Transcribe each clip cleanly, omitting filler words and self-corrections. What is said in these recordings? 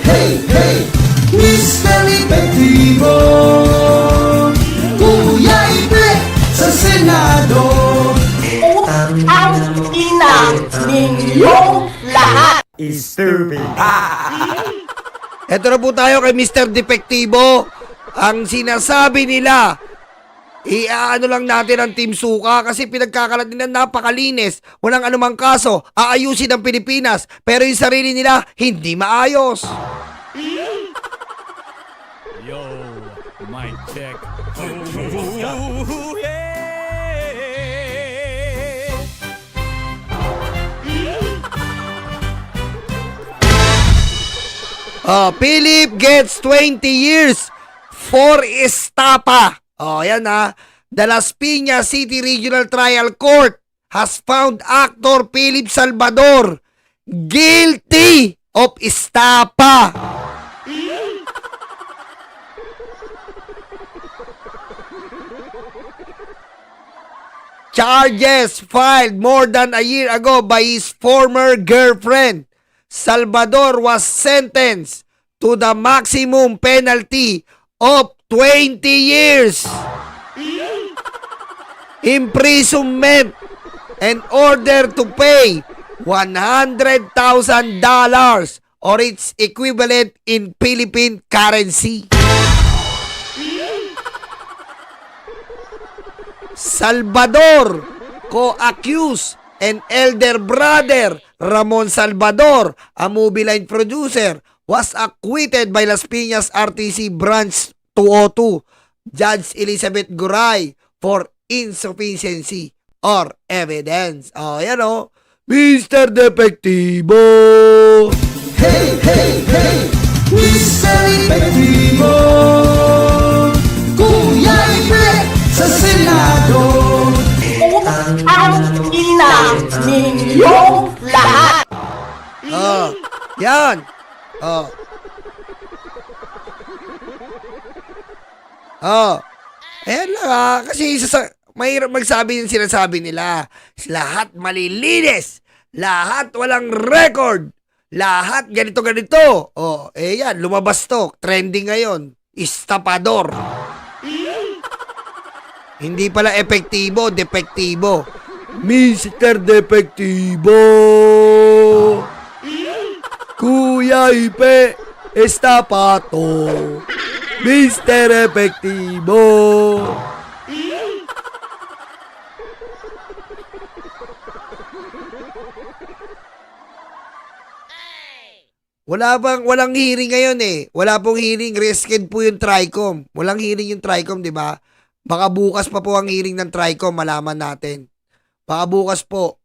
hey, hey, Mr. Epektibo, Kuya Ipe sa Senado. Ang ina ninyong lahat. Stupid. Eto na po tayo kay Mr. Depektibo. Ang sinasabi nila, iaano lang natin ang Team Suka kasi pinagkakalat nila napakalinis. Walang anumang kaso, aayusin ang Pilipinas. Pero yung sarili nila, hindi maayos. Yo, mic check. Philip gets 20 years for estapa. Yan ha. The Las Piñas City Regional Trial Court has found actor Philip Salvador guilty of estapa. Charges filed more than a year ago by his former girlfriend. Salvador was sentenced to the maximum penalty of 20 years imprisonment and order to pay $100,000 or its equivalent in Philippine currency. Salvador, co-accused, and elder brother Ramon Salvador, a movie line producer, was acquitted by Las Piñas RTC Branch 202, Judge Elizabeth Guray, for insufficiency or evidence. Yan o. Mr. Depektibo. Hey, hey, hey, Mr. Epektibo, Kuya Ipe sa Senado. Ang ina ninyong lahat. Yan. Ayan lang kasi mahirap magsabi yung sinasabi nila. Lahat malilinis. Lahat walang record. Lahat ganito-ganito. Yan, lumabas to. Trending ngayon. Estapador. Hindi pala epektibo, depektibo. Mr. Depektibo. Kuya Ipe, estapato. Mr. Epektibo. Walang hearing ngayon eh. Wala pong hearing, risked po yung TRICOM. Walang hearing yung TRICOM, di ba? Baka bukas pa po ang hearing ng TRICOM, malaman natin. Baka bukas po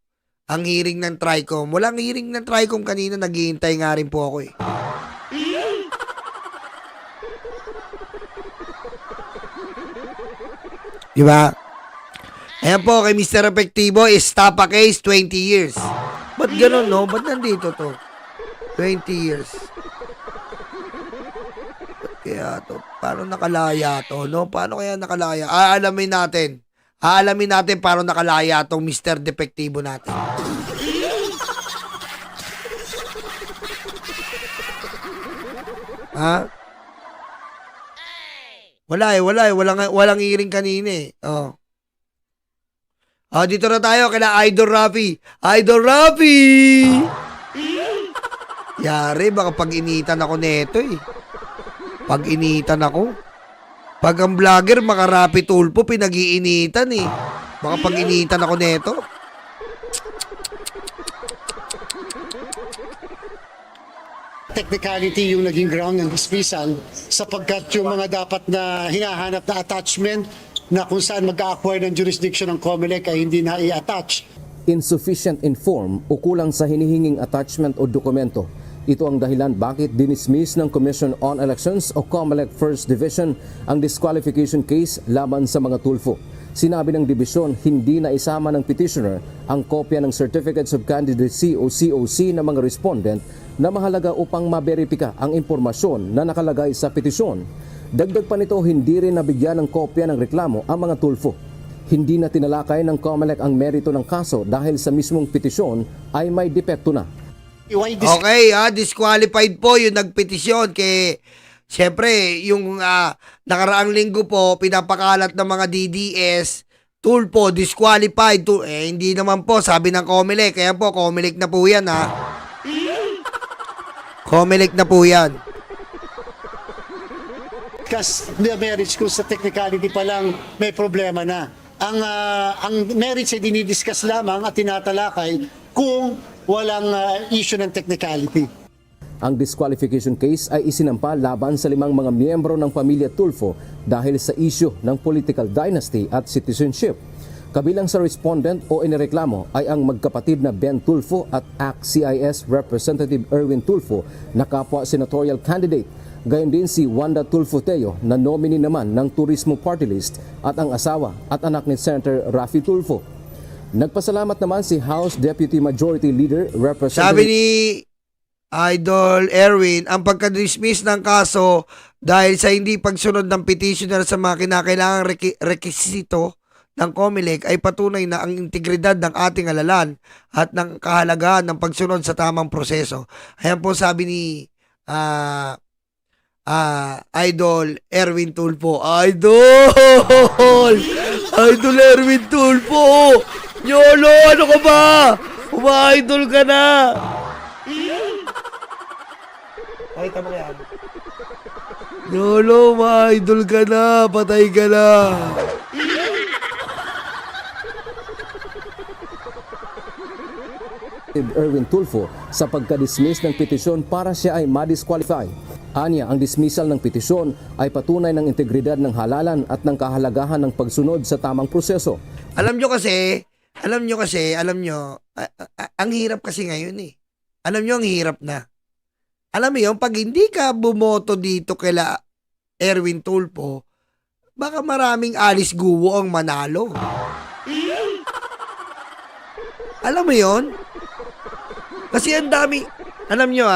ang hearing ng TRICOM. Walang hearing ng TRICOM kanina, naghihintay nga rin po ako eh. Di ba? Ayan po, kay Mr. Epektibo, estapa case, 20 years. Ba't ganun, no? Ba't nandito to? 20 years. Ba't kaya to? Paano nakalaya to, no? Paano kaya nakalaya? Aalamin natin. Aalamin natin paano nakalaya tong Mr. Depektibo natin. Ha? Wala eh. Walang hearing kanina eh. Dito na tayo kila Idol Rafi. Idol Rafi! Yari, baka pag-initan ako neto eh. Pag-initan ako. Pag ang vlogger, makarapi tulpo, pinag-iinitan eh. Baka pag-initan ako neto. Technicality yung naging ground ng dismissal sapagkat yung mga dapat na hinahanap na attachment na kung saan mag-acquire ng jurisdiction ng COMELEC ay hindi na i-attach. Insufficient in form o kulang sa hinihinging attachment o dokumento. Ito ang dahilan bakit dinismiss ng Commission on Elections o COMELEC First Division ang disqualification case laban sa mga tulfo. Sinabi ng dibisyon hindi na isama ng petitioner ang kopya ng Certificates of Candidacy o COC ng mga respondent na mahalaga upang maberipika ang impormasyon na nakalagay sa petisyon. Dagdag pa nito, hindi rin nabigyan ng kopya ng reklamo ang mga tulfo. Hindi na tinalakay ng COMELEC ang merito ng kaso dahil sa mismong petisyon ay may depekto na. Why this Okay, disqualified po yung nagpetisyon kay syempre yung nakaraang linggo po pinapakalat ng mga DDS Tulfo disqualified hindi naman po sabi ng COMELEC kaya po COMELEC na po yan COMELEC na po yan. Because the marriage kung sa technicality pa lang may problema na. Ang marriage ay dinidiscuss lamang at tinatalakay kung walang issue ng technicality. Ang disqualification case ay isinampa laban sa 5 mga miyembro ng pamilya Tulfo dahil sa issue ng political dynasty at citizenship. Kabilang sa respondent o inireklamo ay ang magkapatid na Ben Tulfo at ACT-CIS Representative Erwin Tulfo na kapwa senatorial candidate. Gayon din si Wanda Tulfo Teo na nominee naman ng Turismo Party List at ang asawa at anak ni Senator Raffy Tulfo. Nagpasalamat naman si House Deputy Majority Leader Representative... Sabi ni Idol Erwin, ang pagka-dismiss ng kaso dahil sa hindi pagsunod ng petitioner sa mga kinakailangang rekisito ng COMELEC ay patunay na ang integridad ng ating halalan at ng kahalagahan ng pagsunod sa tamang proseso. Ayan po sabi ni Idol Erwin Tulfo. Idol Erwin Tulfo! Yolo, ano ka ba? Uma-idol ka na! Pakita mo yan. Yolo, ma-idol ka na. Patay ka na. Erwin Tulfo sa pagka-dismiss ng petisyon para siya ay ma-disqualify. Anya, ang dismissal ng petisyon ay patunay ng integridad ng halalan at ng kahalagahan ng pagsunod sa tamang proseso. Alam nyo, ang hirap kasi ngayon eh. Alam nyo, ang hirap na. Alam mo yun, pag hindi ka bumoto dito kila Erwin Tulfo, baka maraming Alice Guo ang manalo. Alam mo yun? Kasi ang dami, alam nyo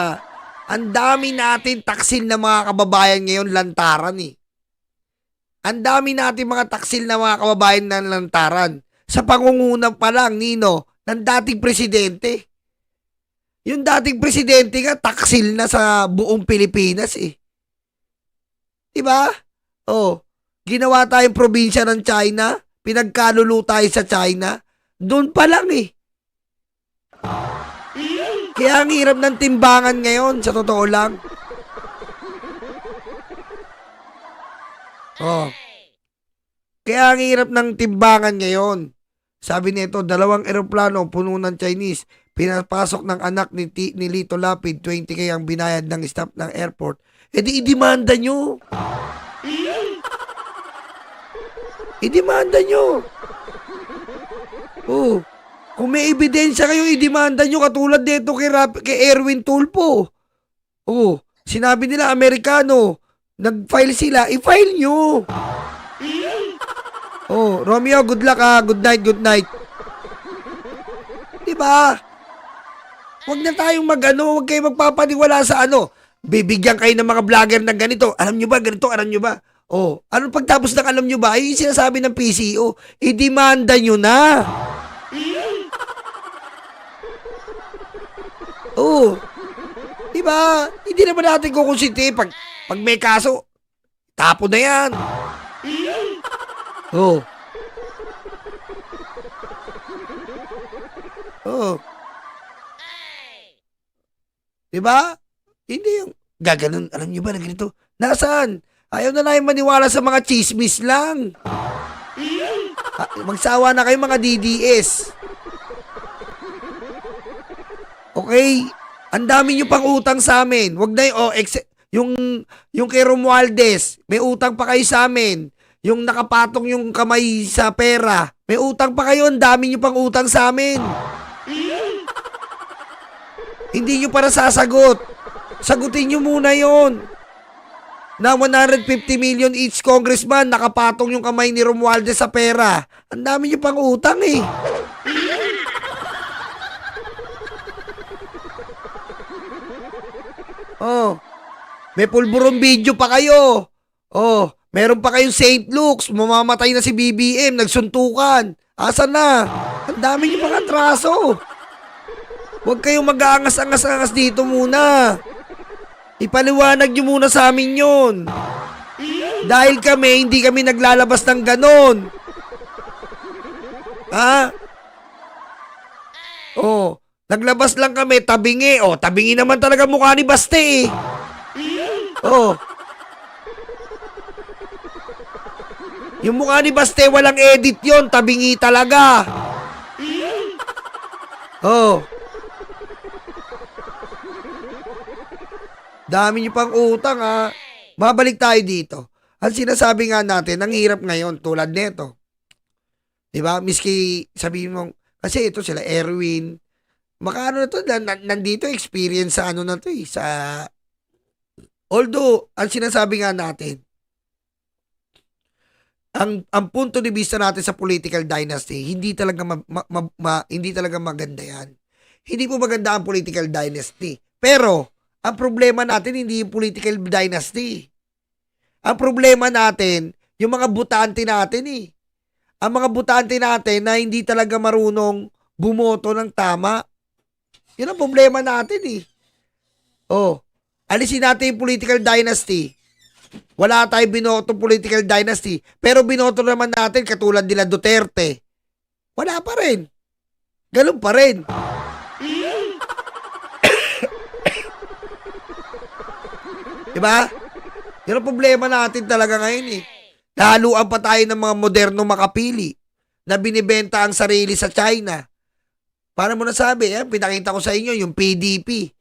ang dami natin taksil na mga kababayan ngayon lantaran eh. Ang dami natin mga taksil na mga kababayan na lantaran. Sa pangunguna pa lang, Nino, ng dating presidente. Yung dating presidente nga, taksil na sa buong Pilipinas eh. Diba? Ginawa tayong probinsya ng China, pinagkalulo tayo sa China, doon pa lang eh. Kaya ang hirap ng timbangan ngayon, sa totoo lang. Kaya ang hirap ng timbangan ngayon. Sabi nito, 2 eroplano puno ng Chinese, pinapasok ng anak ni Lito Lapid, 20K ang binayad ng staff ng airport. E di idemanda nyo. Idemanda nyo. Kung may ebidensya kayo, idemanda nyo katulad dito kay Erwin Tulfo. Sinabi nila Amerikano, nag-file sila, i-file nyo. Romeo, good luck good night. Diba? Huwag na tayong huwag kayo magpapaniwala sa bibigyan kayo ng mga vlogger ng ganito. Alam nyo ba, ganito, alam nyo ba? Ano pagtapos ng alam nyo ba? Ay, yung sinasabi ng PCO, idemanda nyo na. Diba? Hindi naman natin kukonsinti pag may kaso, tapo na yan. Diba? Hindi yung gaganon. Alam nyo ba na ganito? Nasaan? Ayaw na namin maniwala sa mga chismis lang. Magsawa na kayo mga DDS. Okay? Ang dami nyo pang utang sa amin. Wag na yung kay Romualdez, may utang pa kayo sa amin. Yung nakapatong yung kamay sa pera, may utang pa kayo. Ang dami nyo pang utang sa amin. Hindi nyo para sasagot. Sagutin nyo muna yon. Na 150 million each congressman, nakapatong yung kamay ni Romualdez sa pera. Ang dami nyo pang utang eh. May pulburon video pa kayo. Meron pa kayong St. Luke's, mamamatay na si BBM, nagsuntukan. Asan na? Ang dami nyo pang atraso. Huwag kayong mag-aangas-angas-angas dito muna. Ipaliwanag nyo muna sa amin yun. Dahil kami, hindi kami naglalabas ng ganon. Ha? Oh, naglabas lang kami, tabingi. Oh, tabingi naman talaga mukha ni Baste eh. Oh. Yung mukha ni Baste, walang edit yon, tabingi talaga. Oh. Dami niyo pang utang ha. Babalik tayo dito. Ang sinasabi nga natin, ang hirap ngayon tulad nito. 'Di ba? Miski sabihin mo, kasi ito sila Erwin. Makaano na to, nandito experience sa ano na to eh, sa although ang sinasabi nga natin, ang punto de vista natin sa political dynasty, hindi talaga hindi talaga maganda 'yan. Hindi po maganda ang political dynasty. Pero ang problema natin hindi yung political dynasty. Ang problema natin, yung mga butante natin eh. Ang mga butante natin na hindi talaga marunong bumoto ng tama. Yun ang problema natin eh. Oh, alisin natin yung political dynasty. Wala tayong binoto political dynasty. Pero binoto naman natin katulad nila Duterte. Wala pa rin. Ganun pa rin. Diba? Yun ang problema natin talaga ngayon eh. Nahaluan pa tayo ng mga moderno makapili na binibenta ang sarili sa China. Paano mo nasabi? Pinakita ko sa inyo yung PDP.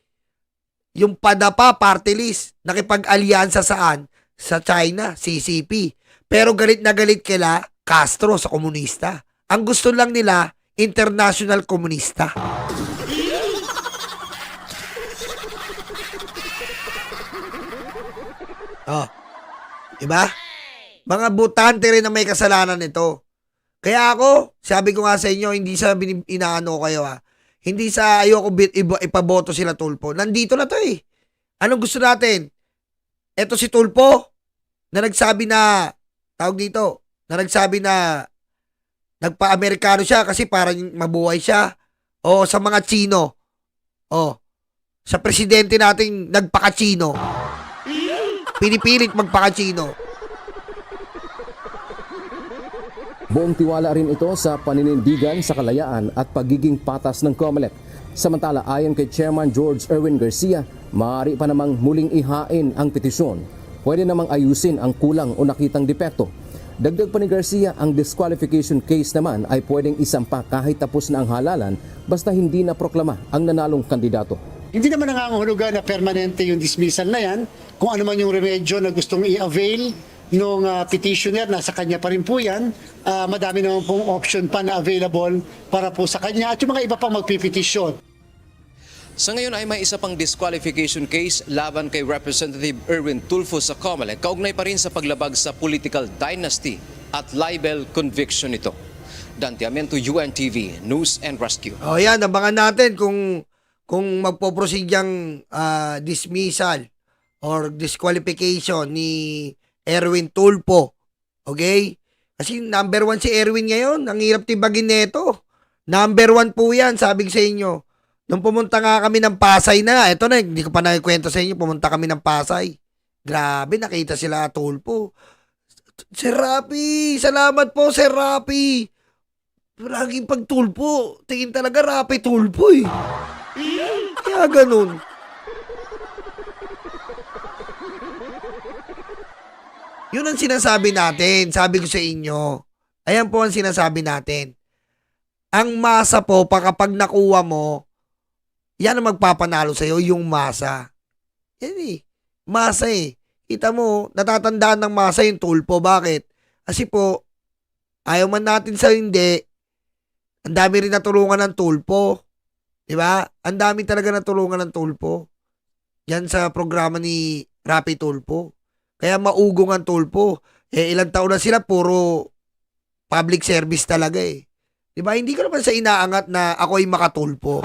Yung PADAPA party list. Nakipag-alyansa saan? Sa China, CCP. Pero galit na galit kila Castro sa komunista. Ang gusto lang nila, international komunista. Oh. Diba? Mga butante rin na may kasalanan nito. Kaya ako, sabi ko nga sa inyo, hindi sa inaano kayo ha. Hindi sa ayoko ipaboto sila Tulpo. Nandito na to eh. Anong gusto natin? Eto si Tulpo na nagsabi na, tawag dito, na nagsabi na nagpa-Amerikano siya kasi parang mabuhay siya. O sa mga Chino. O, sa presidente nating nagpaka-Chino. Pinipilit magpaka-Chino. Buong tiwala rin ito sa paninindigan sa kalayaan at pagiging patas ng COMELEC. Samantala, ayon kay Chairman George Erwin Garcia, maaari pa namang muling ihain ang petisyon. Pwede namang ayusin ang kulang o nakitang depekto. Dagdag pa ni Garcia, ang disqualification case naman ay pwedeng isampa kahit tapos na ang halalan basta hindi na proklama ang nanalong kandidato. Hindi naman nangangahulugan na permanente yung dismissal na yan. Kung ano man yung remedyo na gustong i-avail nung petitioner, nasa kanya pa rin po yan. Madami naman pong option pa na available para po sa kanya at yung mga iba pang magpipetisyon. Sa ngayon ay may isa pang disqualification case laban kay Representative Erwin Tulfo sa COMELEC, kaugnay pa rin sa paglabag sa political dynasty at libel conviction nito. Dante Amento, UNTV, News and Rescue. O yan, abangan natin kung magpo-proceed yung dismissal or disqualification ni Erwin Tulfo. Okay? Kasi number 1 si Erwin ngayon. Ang hirap tibagin nito. Number 1 po yan, sabi ko sa inyo. Nung pumunta nga kami ng Pasay na, eto na, hindi ko pa nakikwento sa inyo, pumunta kami ng Pasay. Grabe, nakita sila Tulfo. Sir Rapi, salamat po, Sir Rapi. Laging pag Tulfo, tingin talaga Rapi Tulfo eh. Kaya ganun. Yun ang sinasabi natin. Sabi ko sa inyo. Ayan po ang sinasabi natin. Ang masa po, kapag nakuha mo, yan ang magpapanalo sa'yo, yung masa. Yan eh. Masa eh. Kita mo, natatandaan ng masa yung Tulfo. Bakit? Kasi po, ayaw man natin sa hindi, ang dami rin natulungan ng Tulfo. Diba? Ang dami talaga natulungan ng Tulfo. Yan sa programa ni Rapi Tulfo. Kaya maugong ang Tulfo. Ilang taon na sila, puro public service talaga eh. Diba? Hindi ko naman sa inaangat na ako'y makatulpo.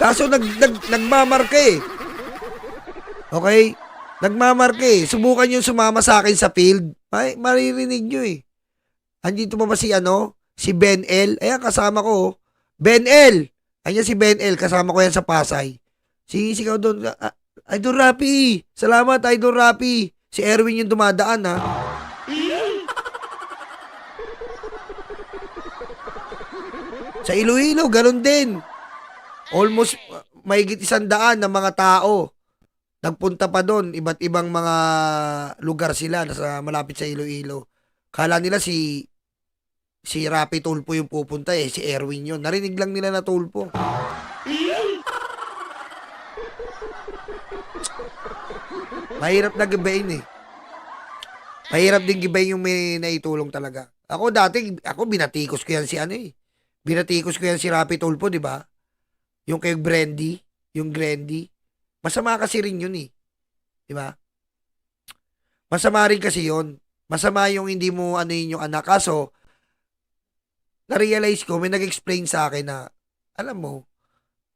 Kaso nagmamarka eh. Okay? Nagmamarka eh. Subukan nyo sumama sa akin sa field. Ay, maririnig nyo eh. Andito pa ba si si Ben L? Ayan, kasama ko. Ben L. Ayan si Ben L. Kasama ko yan sa Pasay. Sisigaw doon. Idol Rapi. Salamat, Idol Rapi. Si Erwin yung dumadaan, ha. Sa Iloilo, ganun din. Almost mahigit 100 na mga tao. Nagpunta pa doon. Iba't ibang mga lugar sila nasa malapit sa Iloilo. Kala nila si Rapi Tulfo yung pupunta eh. Si Erwin yun. Narinig lang nila na Tulfo. Mahirap na gibayin eh. Mahirap din gibayin yung may naitulong talaga. Ako binatikos ko yan si ano eh. Binatikos ko yan si Rapi Tulfo, di ba? Yung kay Brandy, yung Grandy. Masama kasi rin yun eh. Di ba? Masama rin kasi yun. Masama yung hindi mo ano yun yung anak. Kaso, na-realize ko, may nag-explain sa akin na, alam mo,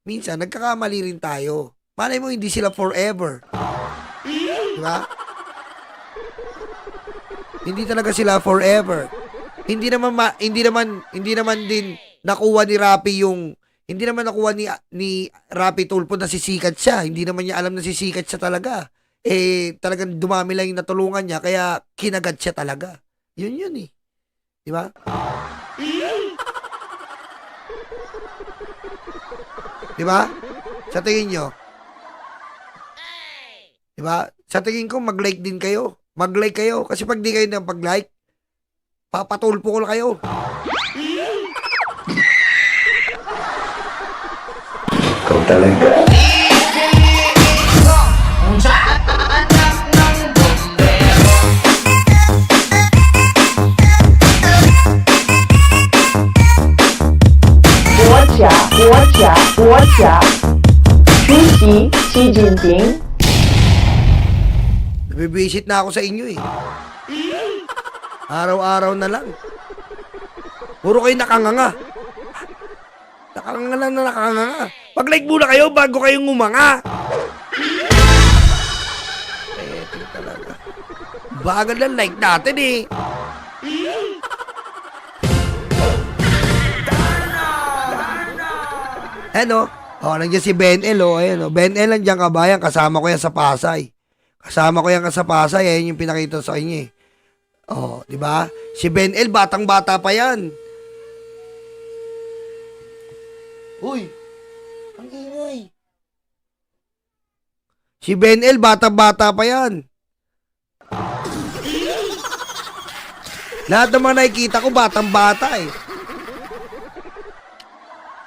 minsan, nagkakamali rin tayo. Malay mo, hindi sila forever. Di ba? Hindi talaga sila forever. Hindi naman din nakuha ni Rapi yung hindi naman nakuha ni Rapi Tulfo na sisikat siya. Hindi naman niya alam na sisikat siya talaga. Talagang dumami lang yung natulungan niya kaya kinagat siya talaga. Yun eh. Di ba? Di ba? Sa tingin nyo? Di ba? Sa tingin ko mag-like din kayo. Mag-like kayo kasi pag di kayo nang pag-like, papatulpo ko lang kayo. Ikaw talaga. Guo Jia,出席Xi Jinping Nabibisit na ako sa inyo eh. Araw-araw na lang. Puro kayo nakanganga. Nakanganga lang na nakanganga. Pag-like muna kayo bago kayong umanga. Talaga. Bagal lang like natin eh. Ano? Nandiyan si Ben L. Ayan, Ben L nandiyan kabayan. Kasama ko yan sa Pasay. Kasama ko yan sa Pasay. Ayan yung pinakita sa inyo eh. Di ba? Si Ben L, batang-bata pa yan. Uy, ang ingay. Si Ben L, batang-bata pa yan. Lahat ng mga nakikita ko, batang-bata eh.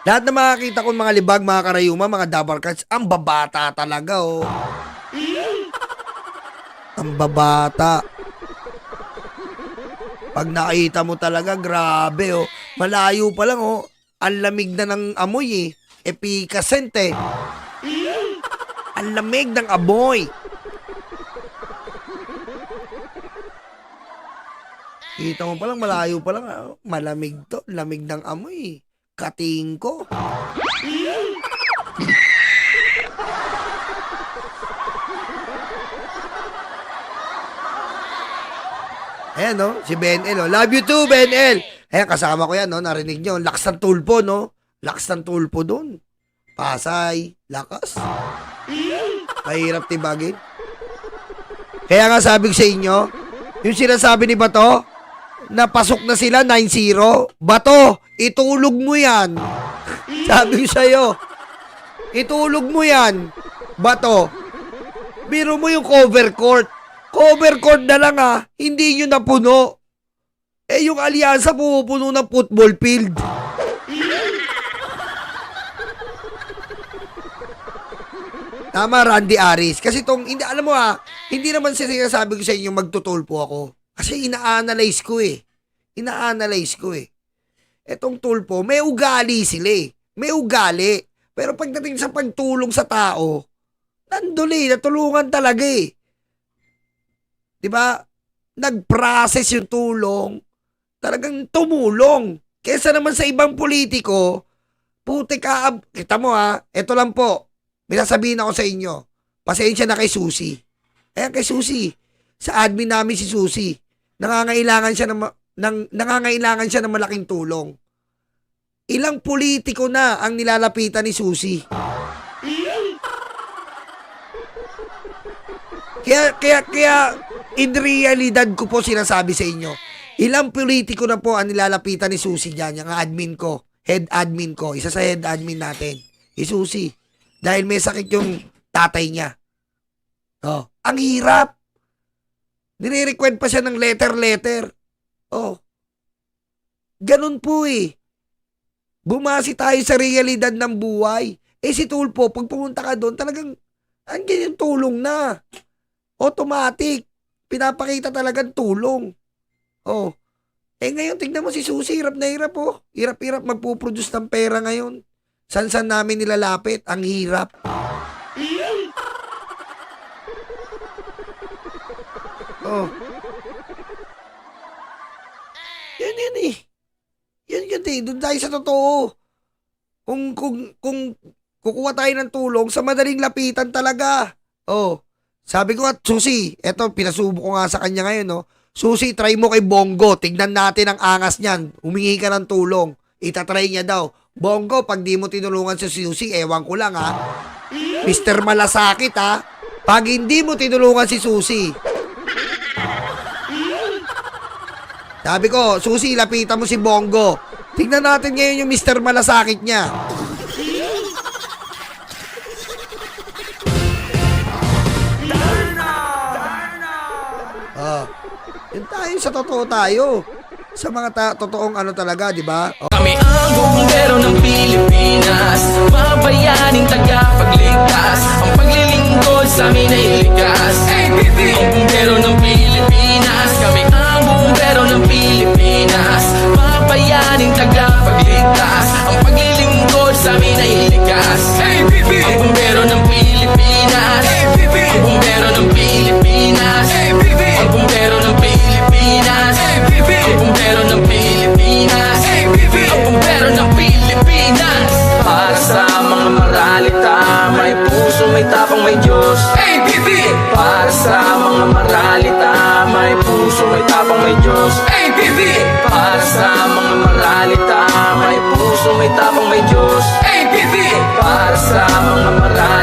Lahat ng makakita ko, mga libag, mga karayuma, mga double cards, ang babata talaga oh. Ang babata. Pag nakita mo talaga, grabe oh. Malayo pa lang oh. Ang lamig na ng amoy eh. Epicacent eh. Ang lamig ng amoy. Kita mo pa lang, malayo pa lang. Malamig to. Lamig ng amoy. Kating ko. Ayan, no? Si Ben L. Oh. Love you too, Ben L. Ayan, kasama ko yan, no? Narinig nyo. Lakas ng Tulfo, no? Lakas ng Tulfo dun. Pasay. Lakas. Mahirap tibagin. Kaya nga sabi ko sa inyo, yung sinasabi ni Bato, napasok na sila 9-0. Bato, itulog mo yan. Sabi ko sa'yo, itulog mo yan. Bato, biro mo yung cover court. Cover court na lang hindi nyo napuno. Yung alyansa pupuno ng football field. Tama, Randy Aris. Kasi hindi, alam mo hindi naman sinasabi ko sa inyo magtutulpo ako. Kasi ina-analyze ko eh. Ina-analyze ko eh. Etong Tulfo, may ugali sila eh. May ugali. Pero pagdating sa pagtulong sa tao, nandun natulungan talaga eh. Diba? Nag-process yung tulong. Talagang tumulong. Kesa naman sa ibang politiko, putik kita mo eto lang po. May sasabihin ako sa inyo. Pasensya na kay Susi. Ayan kay Susi. Sa admin namin si Susi. Nangangailangan siya ng malaking tulong. Ilang politiko na ang nilalapitan ni Susi. Kaya in realidad ko po sinasabi sa inyo, ilang politiko na po ang nilalapitan ni Susi dyan, yung admin ko, head admin ko, isa sa head admin natin, si Susi. Dahil may sakit yung tatay niya. Oh, ang hirap. Nire-request pa siya ng letter. Oh. Ganun po eh. Bumasi tayo sa realidad ng buhay. Eh si Tulfo, pag pumunta ka doon, talagang andyan yung tulong na. Automatic. Pinapakita talagang tulong. Oh. Eh ngayon, tignan mo si Susi, hirap na hirap oh. Hirap-hirap magpuproduce ng pera ngayon. San-san namin nilalapit? Ang hirap. Oh. Yan eh. Yan eh. Doon tayo sa totoo. Kung kukuha tayo ng tulong, sa madaling lapitan talaga. Oh. Sabi ko at Susi, eto, pinasubo ko nga sa kanya ngayon, no? Susi, try mo kay Bongo. Tignan natin ang angas niyan. Humingi ka ng tulong. Itatry niya daw. Bongo, pag di mo tinulungan si Susi, ewan ko lang, ha? Mr. Malasakit, ha? Pag hindi mo tinulungan si Susi, sabi ko, Susi, lapitan mo si Bongo. Tignan natin ngayon yung Mr. Malasakit niya. Yun tayo, sa totoo tayo. Sa mga totoong ano talaga, di ba? Kami ang bumbero ng Pilipinas, mabayaning tagapagligtas. Ang paglilingkod sa amin ay likas. Ang bumbero ng Pilipinas, kami ang bumbero ng Pilipinas, mabayaning tagapagligtas. Ang paglilingkod sa amin ay likas. Ang bumbero ng Pilipinas, ang bumbero ng Pilipinas, ang bumbero ng Pilipinas, ang bumbero ng Pilipinas, ang bumbero ng Pilipinas. Para sa mga maralita, may puso, may tapang, may Diyos. Para sa mga maralita, may puso, may tapang, may Diyos. Para sa mga maralita, may puso, may tapang, may Diyos. Para sa mga maralita,